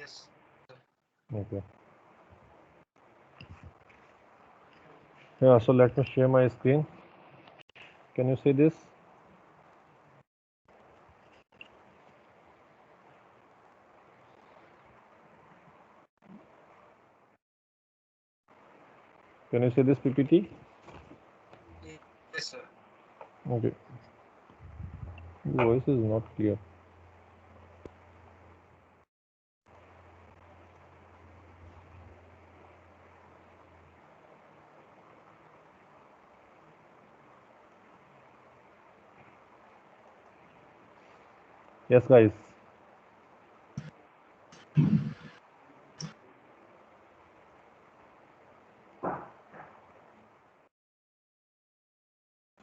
Yes, sir. Okay. Yeah, so let me share my screen. Can you see this? Can you see this PPT? Yes, sir. Okay. The voice is not clear. Yes, guys.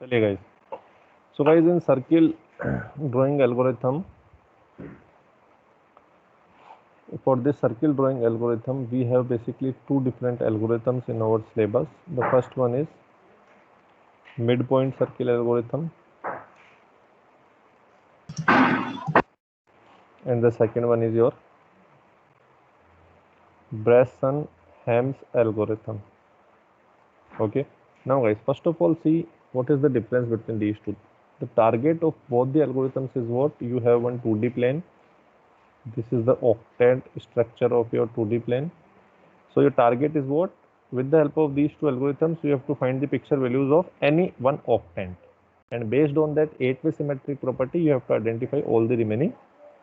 चलिए guys. So guys, in circle drawing algorithm, for this circle drawing algorithm, we have basically two different algorithms in our syllabus. The first one is midpoint circle algorithm, and the second one is your Bresson-Hames algorithm. Okay. Now guys, first of all, see what is the difference between these two. The target of both the algorithms is what? You have one 2D plane. This is the octant structure of your 2D plane. So your target is what? With the help of these two algorithms, you have to find the pixel values of any one octant. And based on that 8-way symmetric property, you have to identify all the remaining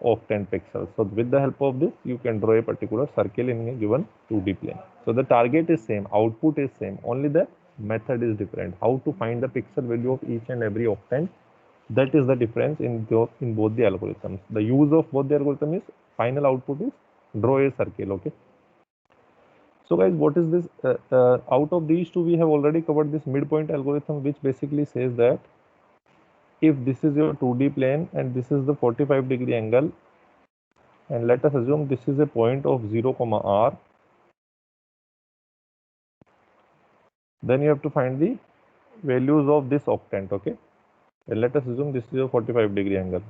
octant pixels. So with the help of this, you can draw a particular circle in a given 2D plane. So the target is same, output is same, only the method is different. How to find the pixel value of each and every octant, that is the difference in both the algorithms. The use of both the algorithm is final output is draw a circle. Okay. So guys, what is this? Out of these two, we have already covered this midpoint algorithm, which basically says that if this is your 2D plane and this is the 45-degree angle, and let us assume this is a point of 0, r, then you have to find the values of this octant. Okay, and let us assume this is your 45-degree angle.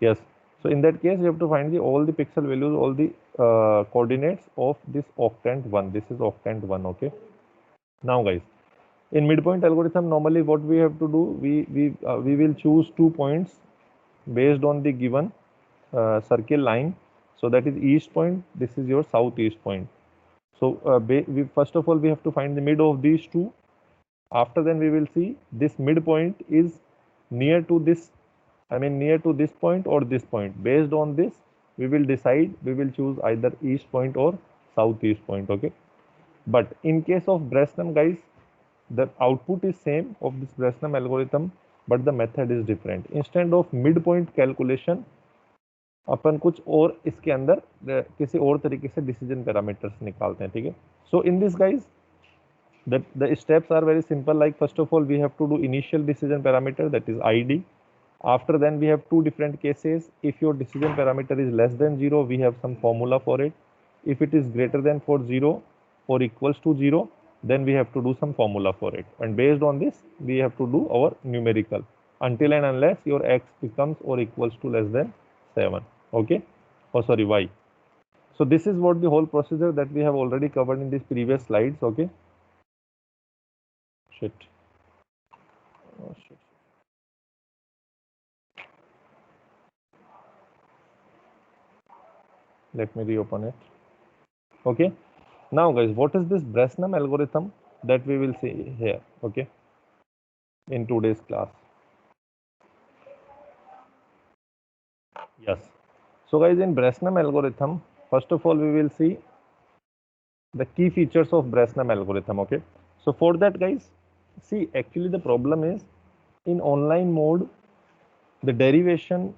Yes. So in that case, you have to find all the pixel values, all the coordinates of this octant 1. This is octant 1. Okay. Now, guys, in midpoint algorithm, normally what we have to do, we will choose 2 points based on the given circle line. So that is east point. This is your southeast point. So first of all, we have to find the mid of these two. After then, we will see this midpoint is near to this, near to this point or this point. Based on this, we will decide, we will choose either east point or southeast point. Okay. But in case of Bresnam, guys, the output is same of this Bresnam algorithm, but the method is different. Instead of midpoint calculation, अपन कुछ और इसके अंदर किसी और तरीके से decision parameters निकालते हैं. ठीक है. So in this guys the steps are very simple. Like first of all, we have to do initial decision parameter, that is id. After then, we have two different cases. If your decision parameter is less than 0, we have some formula for it. If it is greater than 0 or equals to 0, then we have to do some formula for it. And based on this, we have to do our numerical until and unless your x becomes or equals to less than 7. Okay. Oh, sorry, y. So this is what the whole procedure that we have already covered in these previous slides. Okay. Shit. Oh, shit. Let me reopen it. Okay. Now, guys, what is this Bresnam algorithm that we will see here? Okay. In today's class. Yes. So, guys, in Bresnam algorithm, first of all, we will see the key features of Bresnam algorithm. Okay. So, for that, guys, see, actually, the problem is in online mode, the derivation,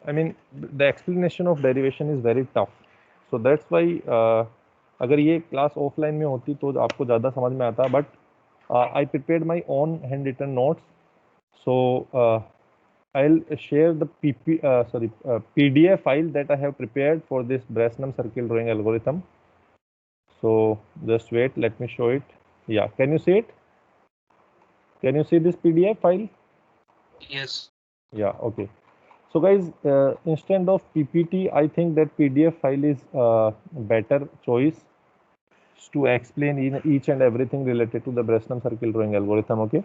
the explanation of derivation is very tough. So that's why अगर ये class offline में होती तो आपको ज़्यादा समझ में आता. But I prepared my own handwritten notes. So I'll share the PDF file that I have prepared for this Bresnam circle drawing algorithm. So just wait, let me show it. Yeah, can you see it? Can you see this PDF file? Yes. Yeah, okay. So guys, instead of PPT, I think that PDF file is better choice to explain in each and everything related to the Bresnam circle drawing algorithm. Okay.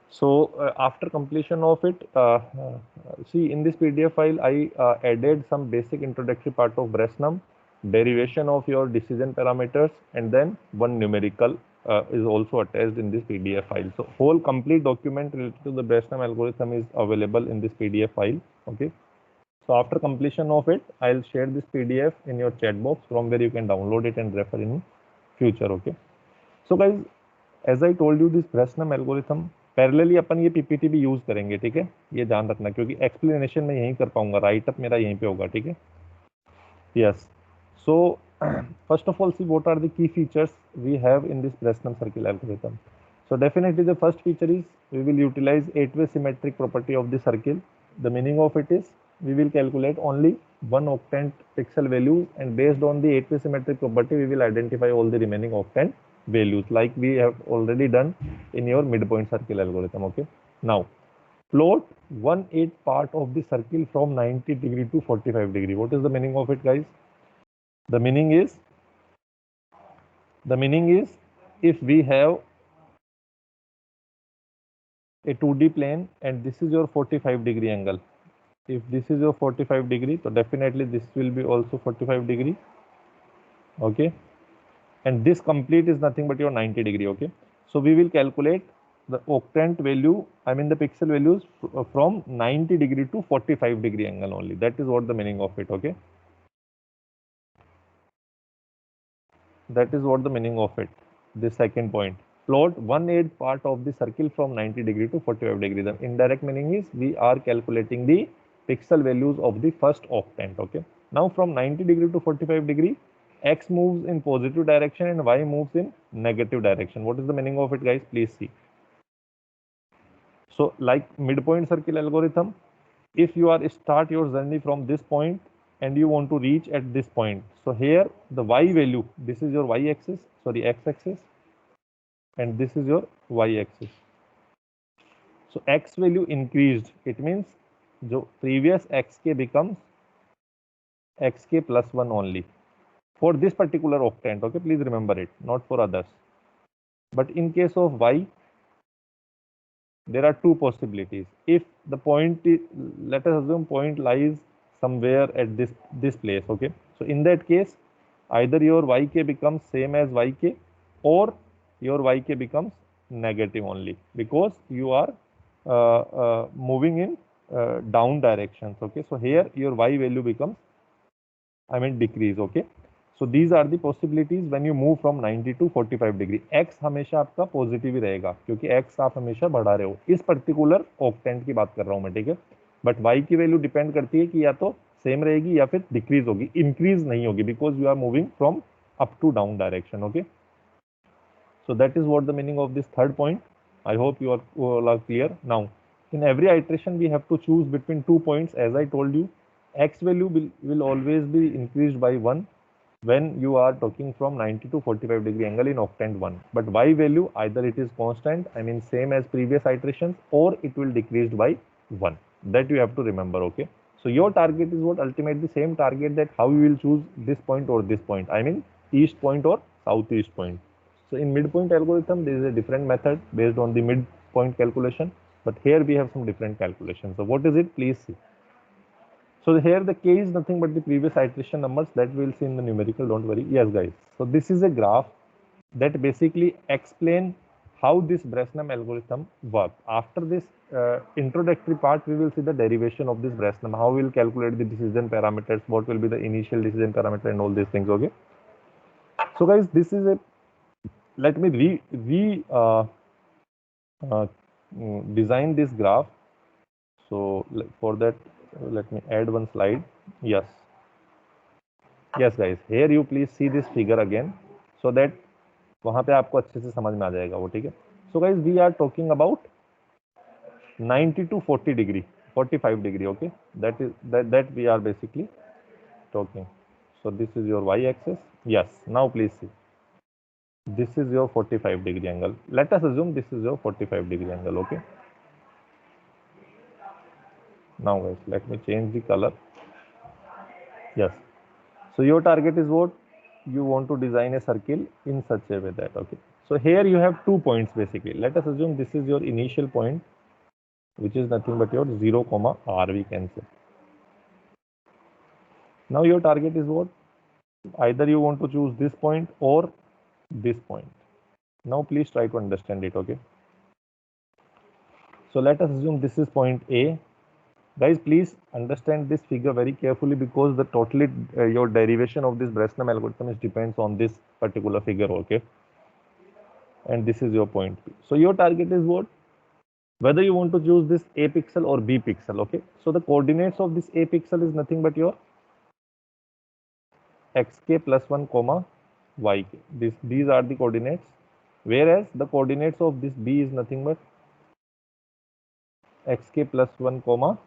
So after completion of it, see in this PDF file, I added some basic introductory part of Bresnam, derivation of your decision parameters, and then one numerical is also attached in this PDF file. So whole complete document related to the Bresnam algorithm is available in this PDF file. Okay. So after completion of it, I'll share this PDF in your chat box from where you can download it and refer in future. Okay. So guys, as I told you this Bresenham algorithm parallelly अपन ये PPT भी use करेंगे, ठीक है, ये ध्यान रखना क्योंकि एक्सप्लेनेशन मैं यहीं कर पाऊंगा, राइटअप मेरा यहीं पे होगा, ठीक है. Yes, so first of all see what are the key features we have in this Bresenham circle algorithm. So definitely the first feature is we will utilize 8-way symmetric property of the circle. The meaning of it is we will calculate only one octant pixel values, and based on the 8-way symmetric property we will identify all the remaining octant values like we have already done in your midpoint circle algorithm. Okay, now plot 1/8 part of the circle from 90 degree to 45 degree. What is the meaning of it, guys? The meaning is if we have a 2D plane and this is your 45 degree angle. If this is your 45 degree, so definitely this will be also 45 degree. Okay, and this complete is nothing but your 90 degree. Okay, so we will calculate the octant value, I mean the pixel values from 90 degree to 45 degree angle only. That is what the meaning of it. Okay, that is what the meaning of it. The second point, plot 1/8 part of the circle from 90 degree to 45 degree. The indirect meaning is we are calculating the pixel values of the first octant. Okay, now from 90 degree to 45 degree, x moves in positive direction and y moves in negative direction. What is the meaning of it, guys? Please see. So like midpoint circle algorithm, if you are start your journey from this point and you want to reach at this point, so here the y value, this is your y axis, sorry, x axis, and this is your y axis. So x value increased, it means जो previous xk becomes xk plus 1 only for this particular octant. Okay, please remember it, not for others. But in case of y, there are two possibilities. If the point is, let us assume point lies somewhere at this place. Okay, so in that case either your yk becomes same as yk or your yk becomes negative only because you are moving in down directions. Okay, so here your y value becomes, I mean decrease. Okay, so these are the possibilities when you move from 90 to 45 degree. x हमेशा आपका positive ही रहेगा क्योंकि x आप हमेशा बढ़ा रहे हो. इस पर्टिकुलर ऑक्टेंट की बात कर रहा हूं मैं, ठीक है, बट y की वैल्यू डिपेंड करती है कि या तो सेम रहेगी या फिर डिक्रीज होगी, इंक्रीज नहीं होगी because you are moving from up to down direction. Okay, so that is what the meaning of this third point. I hope you are all are clear now. In every iteration we have to choose between 2 points. As I told you, x value will always be increased by 1 when you are talking from 90 to 45 degree angle in octant 1, but y value either it is constant, I mean same as previous iterations, or it will decrease by 1. That you have to remember. Okay, so your target is what? Ultimately same target, that how you will choose this point or this point, I mean east point or southeast point. So in midpoint algorithm there is a different method based on the midpoint calculation, but here we have some different calculations. So what is it? Please see. So here the k is nothing but the previous iteration numbers that we will see in the numerical, don't worry. Yes guys, so this is a graph that basically explain how this Bresnam algorithm works. After this introductory part, we will see the derivation of this Bresnam, how we will calculate the decision parameters, what will be the initial decision parameter and all these things. Okay, so guys, this is a, let me design this graph. So for that let me add one slide. Yes guys, here you please see this figure again so that वहां पे आपको अच्छे से समझ में आ जाएगा वो, ठीक है. So guys, we are talking about 90 to 40 degree, 45 degree. Okay, that we are basically talking. So this is your y axis. Yes, now please see, this is your 45 degree angle. Let us assume this is your 45 degree angle. Okay, Now guys, let me change the color. Yes. So your target is what? You want to design a circle in such a way that, okay. So here you have 2 points basically. Let us assume this is your initial point, which is nothing but your 0, r we can say. Now your target is what? Either you want to choose this point or this point. Now please try to understand it, okay. So let us assume this is point A. Guys, please understand this figure very carefully because the totally your derivation of this Breslin algorithm is depends on this particular figure, okay. And this is your point P. So your target is what? Whether you want to choose this A pixel or B pixel, okay. So the coordinates of this A pixel is nothing but your xk plus 1 comma yk. These are the coordinates, whereas the coordinates of this B is nothing but xk plus 1 comma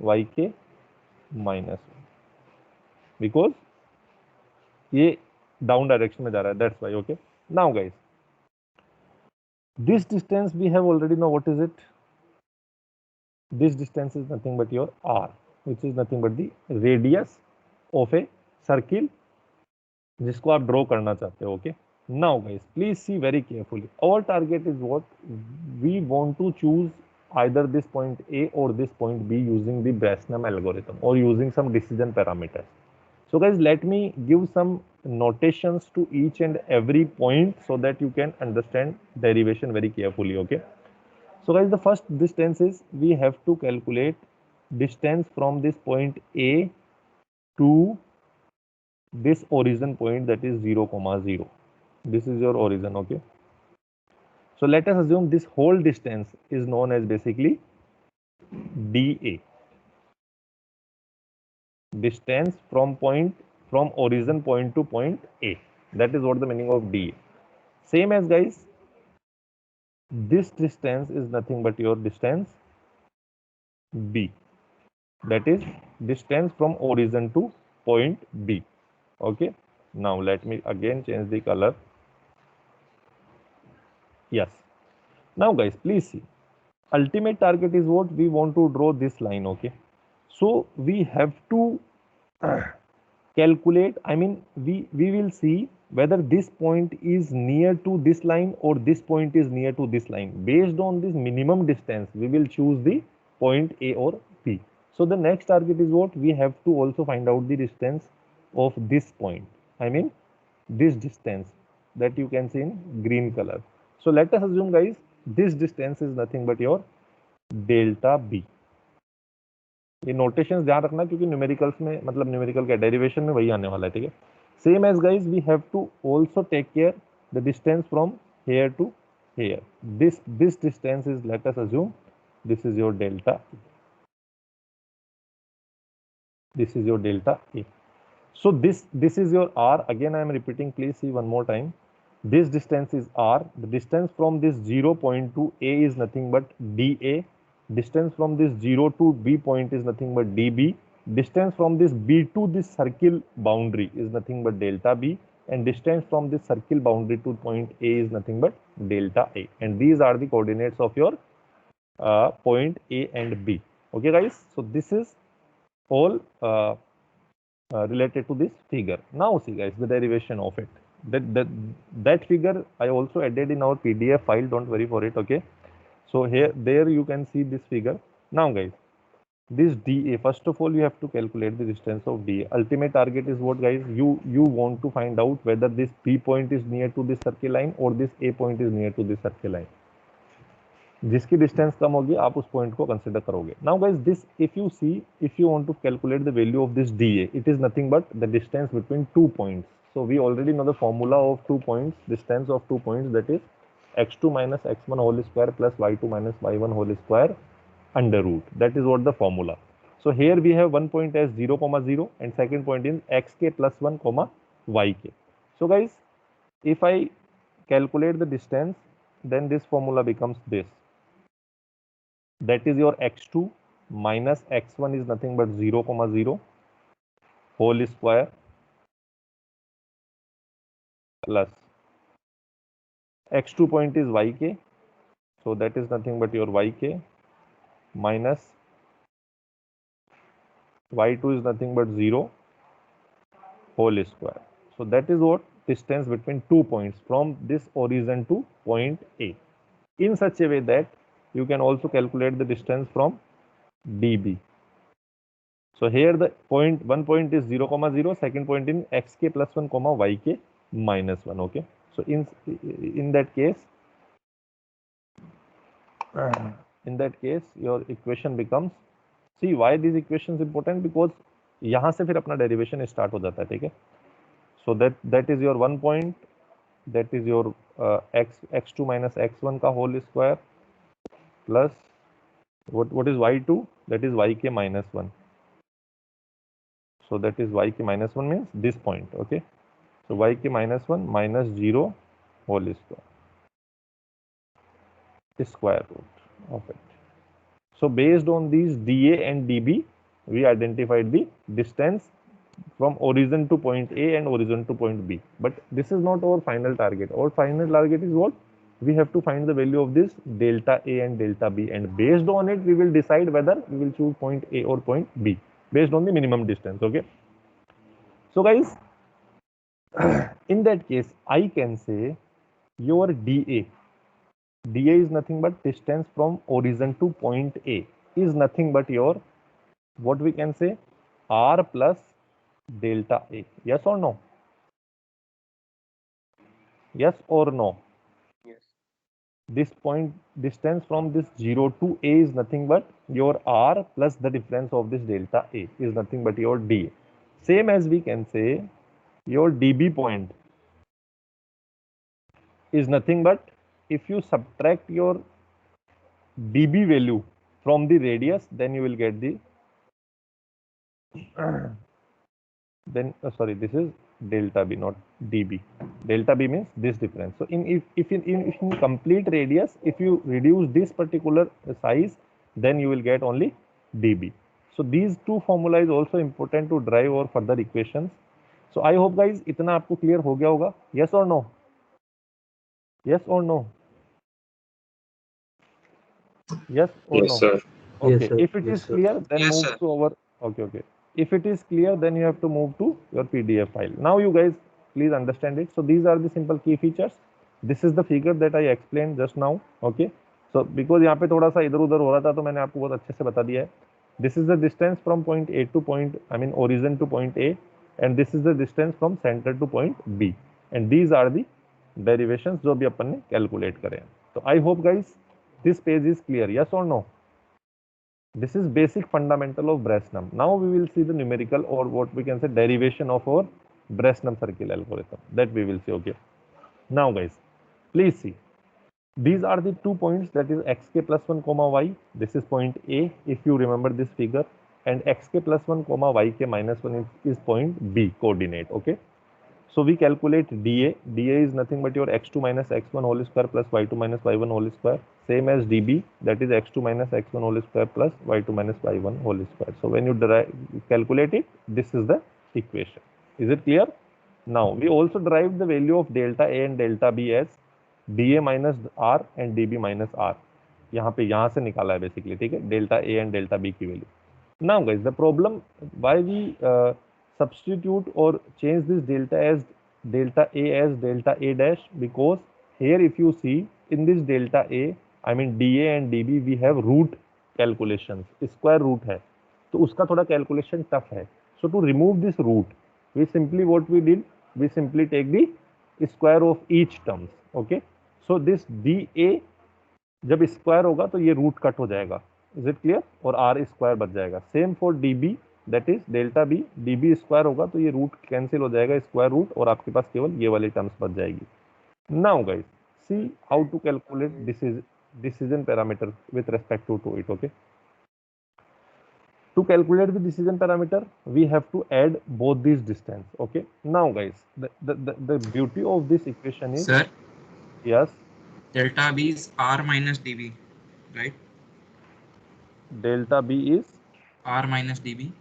yk minus 1, because ये down direction में जा रहा है, that's why, okay. Now guys, this distance we have already know what is it. This distance is nothing but your r, which is nothing but the radius of a circle जिसको आप draw करना चाहते हो, okay. Now guys, please see very carefully. Our target is what? We want to choose either this point A or this point B using the Breslin algorithm or using some decision parameters. So guys, let me give some notations to each and every point so that you can understand derivation very carefully, okay. So guys, the first distance is we have to calculate distance from this point A to this origin point, that is 0, 0. This is your origin, okay. So let us assume this whole distance is known as basically dA. Distance from origin point to point A. That is what the meaning of dA. Same as guys, this distance is nothing but your distance B. That is distance from origin to point B. Okay. Now let me again change the color. Yes. Now guys, please see. Ultimate target is what? We want to draw this line, okay. So we have to calculate, I mean, we will see whether this point is near to this line or this point is near to this line. Based on this minimum distance, we will choose the point A or B. So the next target is what? We have to also find out the distance of this point. I mean, this distance that you can see in green color. So let us assume guys, this distance is nothing but your delta B. ये notations ध्यान रखना क्योंकि numericals में, मतलब numerical का derivation में वही आने वाला है, ठीक है. Same as guys, we have to also take care the distance from here to here. This distance is, let us assume this is your delta, this is your delta A. So this is your R. Again I am repeating, please see one more time. This distance is R. The distance from this 0 point to A is nothing but dA. Distance from this 0 to B point is nothing but dB. Distance from this B to this circle boundary is nothing but delta B. And distance from this circle boundary to point A is nothing but delta A. And these are the coordinates of your point A and B. Okay guys, so this is all related to this figure. Now see guys, the derivation of it. That figure I also added in our PDF file, don't worry for it, okay. So there you can see this figure. Now guys, this dA, first of all you have to calculate the distance of dA. Ultimate target is what guys? You want to find out whether this B point is near to this circle line or this A point is near to this circle line. जिसकी distance कम होगी आप उस point को consider करोगे. Now guys, this if you want to calculate the value of this D A, it is nothing but the distance between two points. So we already know the formula of 2 points, distance of 2 points, that is x2 minus x1 whole square plus y2 minus y1 whole square under root. That is what the formula. So here we have one point as 0, 0 and second point is xk plus 1, yk. So guys, if I calculate the distance, then this formula becomes this. That is your x2 minus x1 is nothing but 0, 0 whole square plus x2 point is yk, so that is nothing but your yk minus y2 is nothing but 0 whole square. So that is what distance between 2 points from this origin to point A, in such a way that you can also calculate the distance from dB. So here the point, one point is 0 comma 0, second point in xk plus 1 comma yk minus 1. Okay, so in that case your equation becomes, see why these equations important, because यहाँ से फिर अपना derivation start हो जाता है. ठीक है, so that is your 1 point, that is your x2 minus x1 का whole square plus what is y2, that is yk minus 1. So that is yk minus 1 means this point. Okay, so yk minus 1 minus 0 whole square root of it. So based on these dA and dB, we identified the distance from origin to point A and origin to point B. But this is not our final target. Our final target is what? We have to find the value of this delta A and delta B, and based on it, we will decide whether we will choose point A or point B based on the minimum distance. Okay. So guys, in that case, I can say your dA is nothing but distance from origin to point A is nothing but your, what we can say, R plus delta A. Yes or no? Yes or no? Yes. This point distance from this 0 to A is nothing but your R plus the difference of this delta A is nothing but your dA. Same as we can say your dB point is nothing but, if you subtract your dB value from the radius, then you will get the then sorry, this is delta B, not dB. Delta B means this difference. So if in complete radius, if you reduce this particular size, then you will get only dB. So these two formula is also important to drive our further equations. So I hope guys इतना आपको clear हो गया होगा. Yes or no? Yes or no? Yes or Yes, no? sir. Okay. Yes, sir. If it Yes, is sir. clear, then Yes, move sir. to our. Okay. If it is clear, then you have to move to your PDF file. Now you guys please understand it. So these are the simple key features. This is the figure that I explained just now. Okay. So because यहाँ पे थोड़ा सा इधर उधर हो रहा था, तो मैंने आपको बहुत अच्छे से बता दिया है. This is the distance from point A to point, I mean origin to point A, and this is the distance from center to point B. And these are the derivations जो भी अपन ने calculate करे हैं. So I hope guys this page is clear. Yes or no? This is basic fundamental of Bressnum. Now we will see the numerical, or what we can say, derivation of our Bressnum circle algorithm. That we will see. Okay. Now guys, please see. These are the 2 points, that is xk plus 1 comma y. This is point A, if you remember this figure, and xk plus 1 comma yk minus 1 is point B coordinate. Okay. So we calculate dA. dA is nothing but your x2 minus x1 whole square plus y2 minus y1 whole square. Same as dB, that is x2 minus x1 whole square plus y2 minus y1 whole square. So when you calculate it, this is the equation. Is it clear? Now we also derived the value of delta A and delta B as dA minus R and dB minus R. यहाँ से निकाला है basically. ठीक है, delta A and delta B की value. Now guys, the problem why we substitute or change this delta A as delta A dash, because here if you see in this delta A, I mean dA and dB, we have root calculations, square root है, तो उसका थोड़ा calculation tough है. So to remove this root, we simply what we did, we simply take the square of each terms. Okay, so this dA जब square होगा तो ये root cut हो जाएगा. Is it clear? और आर स्क्वायर बच जाएगा. Same for D B, that is delta B. D B square होगा तो ये रूट कैंसिल हो जाएगा, स्क्वायर रूट, और आपके पास केवल ये वाली टर्म्स बच जाएगी. Now guys see how to calculate decision parameter with respect to it. Okay, to calculate the decision parameter, we have to add both these distance. Okay, now guys, the beauty of this equation is, Sir, yes, delta B is R minus dB, right? delta b is R minus dB.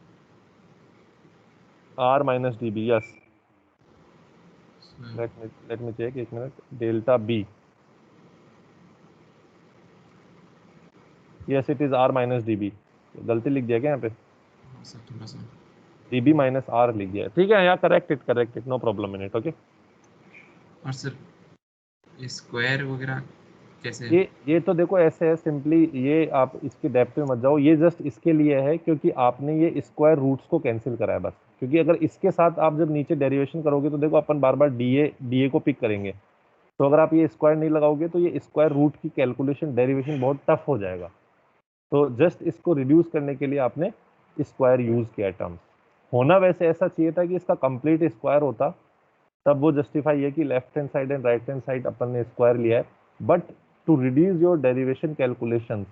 r minus db. Yes, So, let me check. एक minute. Delta b. Yes, it is r minus db. गलती लिख दिया क्या यहाँ पे? Sir थोड़ा सा db minus r लिख दिया, ठीक है, या correct it, no problem in it, okay. और सर स्क्वायर वगैरह कैसे? ये तो देखो ऐसे है सिंपली, ये आप इसके डेप्थ में मत जाओ, ये जस्ट इसके लिए है क्योंकि आपने ये स्क्वायर रूट्स को कैंसिल करा है बस। क्योंकि अगर इसके साथ आप जब नीचे डेरिवेशन करोगे तो देखो अपन बार बार डी ए को पिक करेंगे, तो अगर आप ये स्क्वायर नहीं लगाओगे तो ये स्क्वायर रूट की कैलकुलेशन डेरिवेशन बहुत टफ हो जाएगा। तो जस्ट इसको रिड्यूस करने के लिए आपने स्क्वायर यूज किया टर्म्स। होना वैसे ऐसा चाहिए था कि इसका कंप्लीट स्क्वायर होता, तब वो जस्टिफाई है कि left hand side and right hand side अपन ने स्क्वायर लिया है। But to reduce your derivation calculations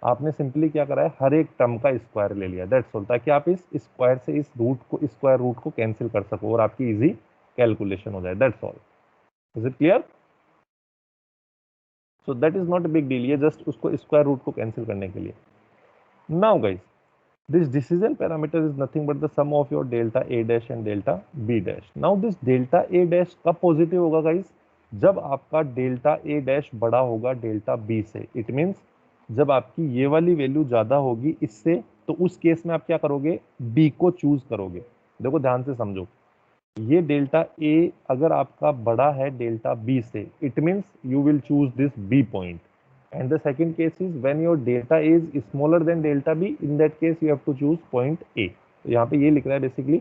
आपने सिंपली क्या करा है, हर एक टर्म का स्क्वायर ले लिया, दैट्स ऑल, ताकि आप इस स्क्वायर से इस रूट को, स्क्वायर रूट को कैंसिल कर सको और आपकी इजी कैलकुलेशन हो जाए, that's all. Is it clear? So that is not a big deal, ये जस्ट उसको स्क्वायर रूट को कैंसिल करने के लिए। Now guys, this decision parameter is nothing but the sum of your delta a dash and delta b dash. Now this delta a dash कब positive होगा guys? जब आपका डेल्टा a डैश बड़ा होगा डेल्टा b से। It means जब आपकी ये वाली वैल्यू ज्यादा होगी इससे, तो उस केस में आप क्या करोगे, b को चूज करोगे। देखो ध्यान से समझो, ये डेल्टा a अगर आपका बड़ा है डेल्टा b से, it means you will choose this b point. And the second case is when your delta is smaller than delta b, in that case you have to choose point A। तो यहाँ पे ये लिख रहा है basically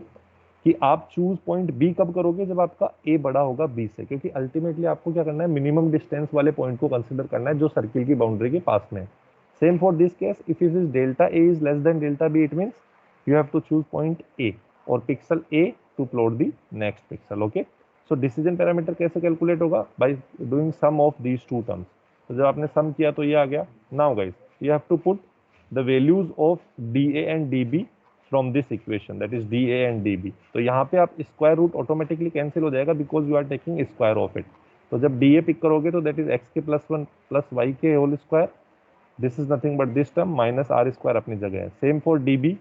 कि आप choose point B कब करोगे, जब आपका A बड़ा होगा B से, क्योंकि अल्टीमेटली आपको क्या करना है, मिनिमम डिस्टेंस वाले पॉइंट को कंसिडर करना है जो सर्किल की बाउंड्री के पास में है। Same for this case, if is delta A is less then delta B, it means you have to choose point A और pixel A to plot the next pixel, okay। so decision parameter कैसे calculate होगा, by doing sum of these two terms। तो जब आपने सम किया तो ये आ गया। Now guys, you have to put the values of D A and D B from this equation, that is D A and D B. तो यहाँ पे आप स्क्वायर रूट ऑटोमेटिकली कैंसिल हो जाएगा because you are taking square of it. तो जब D A pick करोगे तो दैट इज एक्स के plus one plus Y K whole square, this is nothing but this term minus R square अपनी जगह है। Same for D B,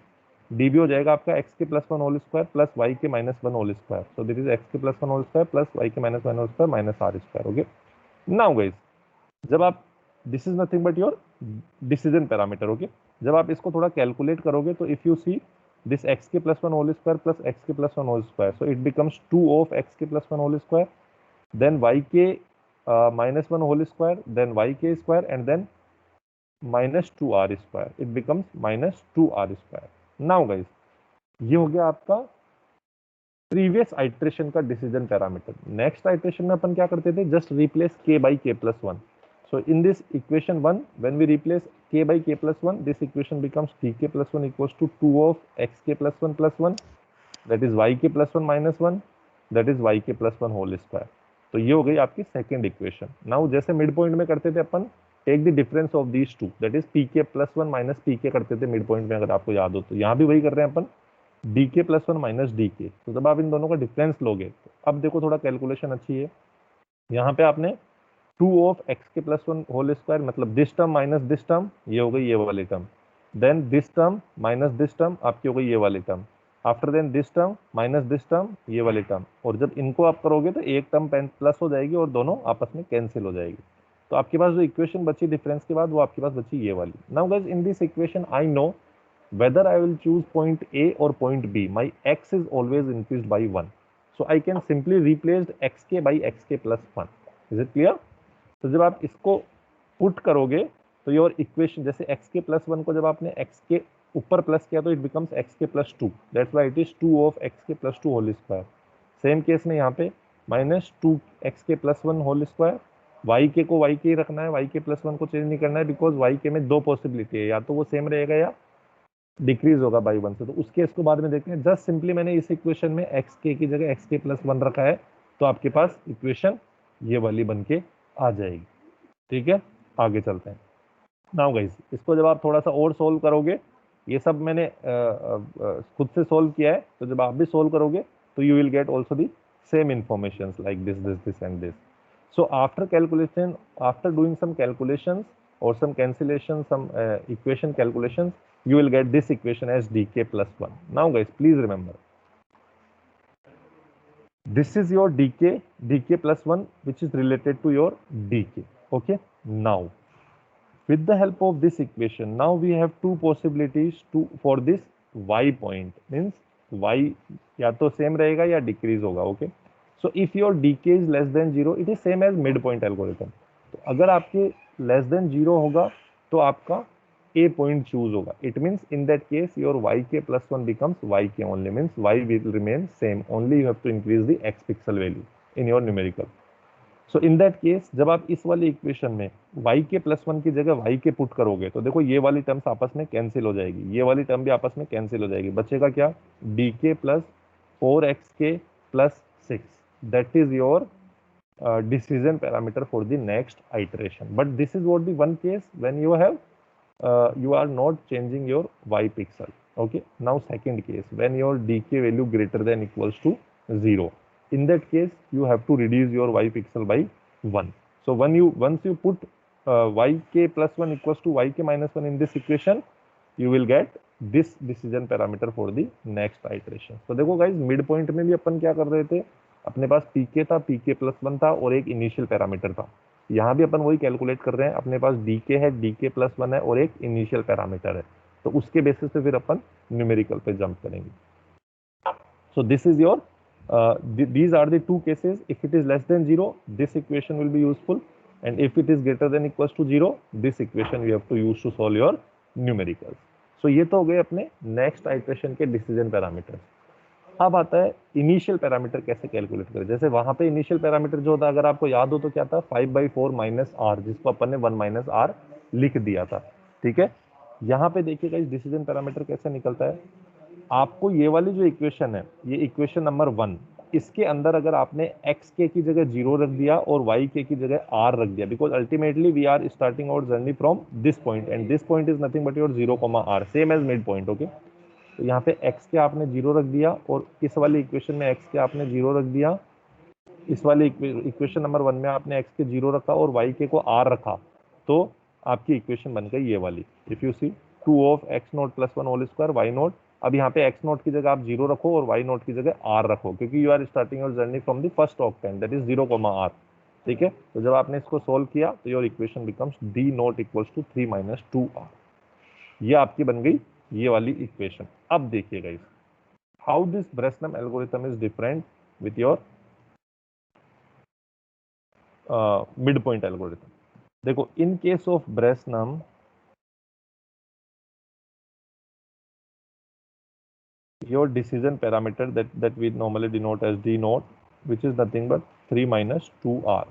D B हो जाएगा आपका एक्स के plus one whole square plus Y K minus one whole square. So this is X के plus one whole square plus Y K minus one whole square minus R square, okay. Now guys, जब आप, this is nothing but your decision parameter, okay. जब आप इसको थोड़ा calculate करोगे तो if you see this X के plus one whole square plus X के plus one whole square, so it becomes 2 of X के plus one whole square, then Y K minus one whole square, then Y के square and then minus 2r square, it becomes minus 2r square. Now guys, ये हो गया आपका previous iteration का decision parameter. Next iteration में अपन क्या करते थे, just replace k by k plus 1। So in this equation 1, when we replace k by k plus 1, this equation becomes tk plus 1 equals to 2 of xk plus 1 plus 1, that is yk plus 1 minus 1, that is yk plus 1 whole square। तो ये हो गई आपकी second equation. Now जैसे mid point में करते थे अपन, take the difference of these two, that is pk plus 1 minus pk करते थे मिड पॉइंट में, अगर आपको याद हो तो यहाँ भी वही कर रहे हैं अपन, dk plus 1 माइनस dk। तो जब आप इन दोनों का डिफरेंस लोगे तो अब देखो थोड़ा कैलकुलेशन अच्छी है, यहाँ पे आपने 2 ऑफ एक्स के प्लस वन होल स्क्वायर, मतलब this term minus this term, ये हो गई ये वाली term, then this term minus this term आपकी हो गई ये वाली term, after then this term minus this term ये वाली टर्म, और जब इनको आप करोगे तो एक टर्म प्लस हो जाएगी और दोनों आपस में कैंसिल हो जाएगी। तो आपके पास जो इक्वेशन बची डिफरेंस के बाद, वो आपके पास बची ये वाली। Now guys, in this equation I know whether I will choose point A or point B, my x is always increased by 1. So I can simply replace xk by xk plus 1. Is it clear? तो जब आप इसको put करोगे तो your equation, जैसे X के plus one को जब आपने एक्स के ऊपर प्लस किया तो इट बिकम्स एक्स के plus two, that's why it is 2 of X के plus two whole square. Same case में यहाँ पे माइनस 2 एक्स के plus one whole square, Y K को वाई के ही रखना है, वाई के प्लस वन को चेंज नहीं करना है, बिकॉज वाई के में दो पॉसिबिलिटी है, या तो वो सेम रहेगा या डिक्रीज होगा बाई वन से। तो उस केस को बाद में देखते हैं। जस्ट सिंपली मैंने इस इक्वेशन में एक्स के की जगह एक्स के प्लस वन रखा है, तो आपके पास इक्वेशन ये वाली बन के आ जाएगी। ठीक है, आगे चलते हैं। नाउ गाइस, इसको जब आप थोड़ा सा और सोल्व करोगे, ये सब मैंने खुद से सोल्व किया है, तो जब आप भी सोल्व करोगे तो you will get also the same information like this this this and this. So after calculation, after doing some calculations or some cancellation, some equation calculations, you will get this equation as dk plus 1. Now guys, please remember, this is your dk plus 1 which is related to your dk, okay। Now with the help of this equation, now we have two possibilities for this y point means y या तो same रहेगा या decrease होगा. Okay, so if your D K is less then 0 it is same as mid point algorithm. तो अगर आपके less then 0 होगा तो आपका a point चूज होगा. It means in that case your yk plus 1 becomes yk only, means y will remain same, only you have to increase the x pixel value in your numerical. So in that case जब आप इस वाली equation में yk plus 1 की जगह yk put करोगे तो देखो ये वाली टर्म्स आपस में कैंसिल हो जाएगी, ये वाली टर्म भी आपस में कैंसिल हो जाएगी. बचेगा क्या? dk plus 4xk plus 6. That is your decision parameter for the next iteration. But this is what the one case when you have you are not changing your y pixel. Okay, now second case when your dk value greater than equals to 0. In that case you have to reduce your y pixel by 1. So once you put yk plus 1 equals to yk minus 1 in this equation, you will get this decision parameter for the next iteration. So देखो guys, mid point में भी अपन क्या कर रहे थे, अपने पास pk था, pk plus 1 था और एक इनिशियल पैरामीटर था. यहाँ भी अपन वही कैलकुलेट कर रहे हैं, अपने पास dk है, dk plus 1 है और एक इनिशियल पैरामीटर है. तो उसके बेसिस पे फिर अपन न्यूमेरिकल पे जंप करेंगे. सो this is your these are the two cases. If it is less than 0 this equation will be useful, and if it is greater than equals to 0 this equation we have to use to solve your numericals. So ये तो हो गए अपने next iteration के decision parameters. अब आता है initial parameter कैसे कैलकुलेट करें. जैसे वहां पे इनिशियल पैरामीटर जो होता है, अगर आपको याद हो तो क्या था, 5/4 माइनस आर, जिसको अपन ने 1 माइनस आर लिख दिया था. ठीक है, यहाँ पे देखिएगा इस डिसीजन पैरामीटर कैसे निकलता है. आपको ये वाली जो इक्वेशन है, ये इक्वेशन नंबर 1, इसके अंदर अगर आपने एक्स के की जगह 0 रख दिया और वाई के की जगह आर रख दिया, because ultimately we are starting our journey from this point and this point is nothing but your 0, same as mid point. Okay, तो यहाँ पे x के आपने 0 रख दिया और इस वाली इक्वेशन में x के आपने 0 रख दिया. इस वाली इक्वेशन नंबर 1 में आपने x के 0 रखा और y के को r रखा, तो आपकी इक्वेशन बन गई ये वाली. If you see 2 of x naught plus 1 whole square y naught. अब यहाँ पे x नोट की जगह आप 0 रखो और y नोट की जगह r रखो, क्योंकि you are starting your journey from the first octant that is 0, r. ठीक है, तो जब आपने इसको सोल्व किया तो your equation becomes d naught equals to 3 minus 2r. ये आपकी बन गई ये वाली इक्वेशन. अब देखिएगा इस how this Bresenham algorithm is different with your mid point algorithm. देखो, in case of Bresenham your decision parameter that we normally denote as d naught, which is nothing but 3 minus 2r.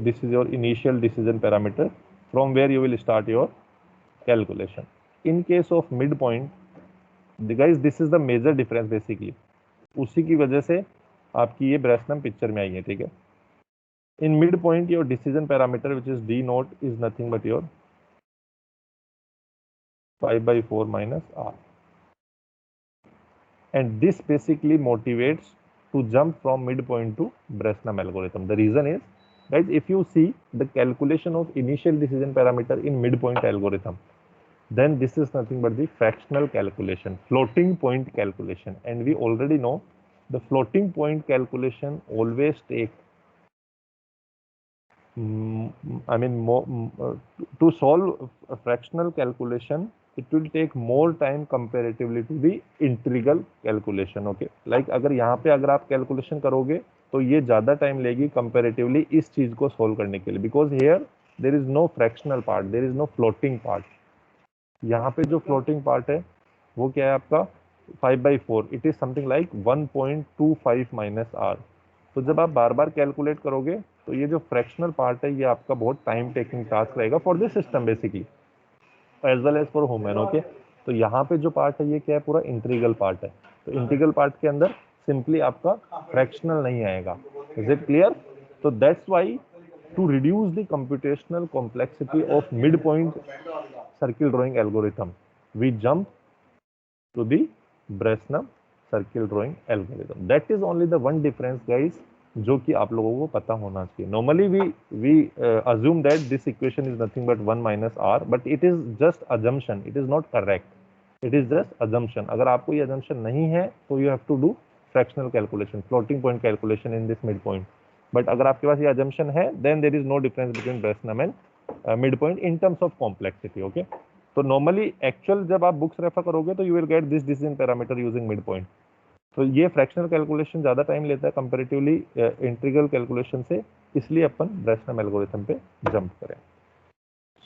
This is your initial decision parameter from where you will start your calculation. In case of midpoint, guys, this is the major difference basically. उसी की वजह से आपकी ये ब्रेसनम picture में आई है. ठीक है, in midpoint your decision parameter which is d naught is nothing but your 5/4 minus r, and this basically motivates to jump from midpoint to Breslin algorithm. The reason is, guys, if you see the calculation of initial decision parameter in midpoint algorithm, then this is nothing but the fractional calculation, floating point calculation, and we already know the floating point calculation always take to solve a fractional calculation it will take more time comparatively to the integral calculation. Okay, like अगर यहाँ पे अगर आप calculation करोगे तो ये ज़्यादा time लेगी comparatively इस चीज़ को सोल्व करने के लिए, because here there is no fractional part, there is no floating part. यहाँ पे जो floating part है वो क्या है आपका 5/4, it is something like 1.25 minus r. तो जब आप बार बार कैलकुलेट करोगे तो ये जो फ्रैक्शनल पार्ट है ये आपका बहुत टाइम टेकिंग टास्क रहेगा for this system basically, as well as for human. Okay, तो यहाँ पे जो पार्ट है ये क्या है, पूरा इंटीग्रल पार्ट है. तो इंटीग्रल पार्ट के अंदर सिंपली आपका फ्रैक्शनल नहीं आएगा. Is it clear? तो that's why to reduce the computational complexity of mid point circle drawing algorithm we jump to the Bresenham circle drawing algorithm. That is only the one difference guys जो कि आप लोगों को पता होना चाहिए. Normally we assume that this equation is nothing but 1 minus R, but it is just assumption, it is not correct, it is just assumption. अगर आपको ये अजम्पशन नहीं है तो you have to do fractional calculation, floating point calculation in this mid point. But अगर आपके पास ये अजम्पशन है then there is no difference between Bresenham and mid point in terms of complexity. Okay, तो normally actual जब आप books refer करोगे तो you will get this decision parameter using mid point. तो ये फ्रैक्शनल कैलकुलेशन ज़्यादा time लेता है कंपैरेटिवली इंटीग्रल कैलकुलेशन से, इसलिए अपन ब्रेसनम एल्गोरिथम पे जंप करें।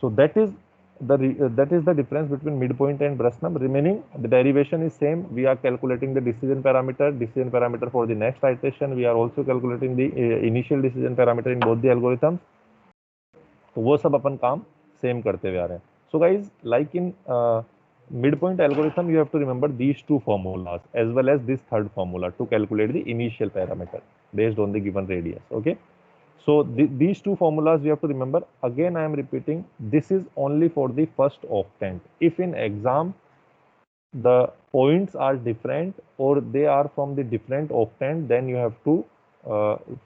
So that is the difference between midpoint and Breslin. Remaining, the derivation is same. We are calculating the decision parameter for the next iteration. We are also calculating the initial decision parameter in both the algorithms. तो वो सब अपन काम same करते हुए आ रहे हैं. So guys, like in midpoint algorithm, you have to remember these two formulas as well as this third formula to calculate the initial parameter based on the given radius. Okay. So these two formulas you have to remember. Again, I am repeating, this is only for the first octant. If in exam the points are different or they are from the different octant, then you have to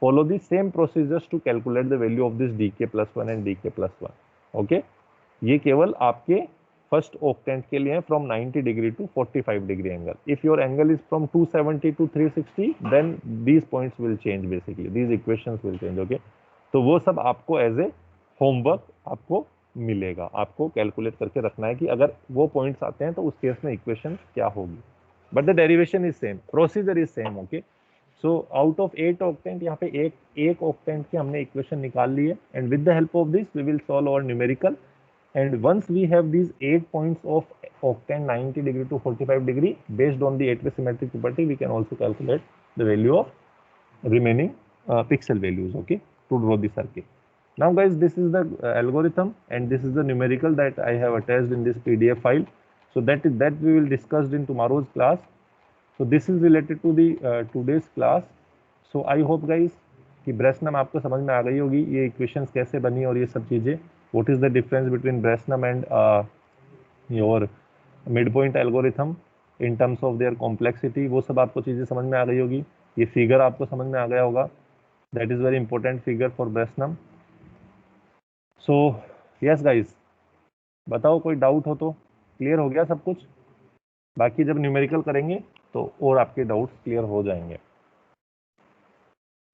follow the same procedures to calculate the value of this dk+1 and dk+1. Okay, ये केवल आपके first octant के लिए from 90 degree to 45 degree angle. If your angle is from 270 to 360, then these points will change, basically these equations will change. Okay, तो वो सब आपको as a homework आपको मिलेगा. आपको कैलकुलेट करके रखना है कि अगर वो पॉइंट्स आते हैं तो उस केस में इक्वेशन क्या होगी. But the derivation is same, procedure is same. Okay, so out of 8 octant यहाँ पे एक ऑक्टेंट की हमने इक्वेशन निकाल ली है, and with the help of this we will solve our numerical. And once we have these 8 points of octant 90 degree to 45 degree, based on the 8-way symmetric property, we can also calculate the value of remaining pixel values, okay, to draw the circuit. Now guys, this is the algorithm and this is the numerical that I have attached in this PDF file. So that we will discuss in tomorrow's class. So this is related to the today's class. So I hope guys कि ब्रेसनम आपको समझ में आ गई होगी, ये equations कैसे बनी और ये सब चीज़ें. What is the difference between Breslin and your midpoint algorithm in terms of their complexity, वो सब आपको चीज़ें समझ में आ गई होगी. ये फिगर आपको समझ में आ गया होगा. That is very important figure for Breslin. So yes guys, बताओ कोई डाउट हो तो. क्लियर हो गया सब कुछ? बाकी जब न्यूमेरिकल करेंगे तो और आपके डाउट्स क्लियर हो जाएंगे.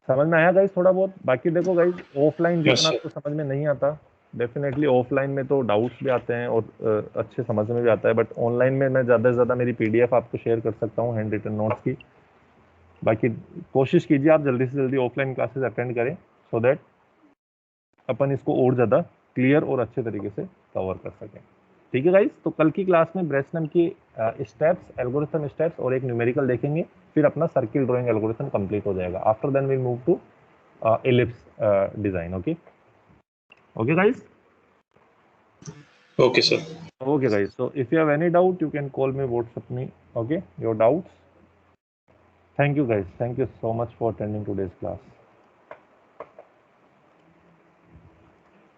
समझ में आया गाइस थोड़ा बहुत? बाकी देखो गाइस, ऑफलाइन जितना आपको समझ में नहीं आता, डेफिनेटली ऑफलाइन में तो डाउट्स भी आते हैं और अच्छे समझ में भी आता है, बट ऑनलाइन में मैं ज़्यादा से ज़्यादा मेरी PDF आपको शेयर कर सकता हूँ हैंड रिटन नोट्स की. बाकी कोशिश कीजिए आप जल्दी से जल्दी ऑफलाइन क्लासेस अटेंड करें, सो दैट अपन इसको और ज़्यादा क्लियर और अच्छे तरीके से कवर कर सकें. ठीक है गाइस, तो कल की क्लास में ब्रेसनम की स्टेप्स, एल्गोरिथम स्टेप्स और एक न्यूमेरिकल देखेंगे, फिर अपना सर्किल ड्राइंग एल्गोरिथम कंप्लीट हो जाएगा. After then we move to ellipse design. Okay guys. Okay sir. Okay guys, so if you have any doubt you can call me, WhatsApp me, okay, your doubts. Thank you guys, thank you so much for attending today's class.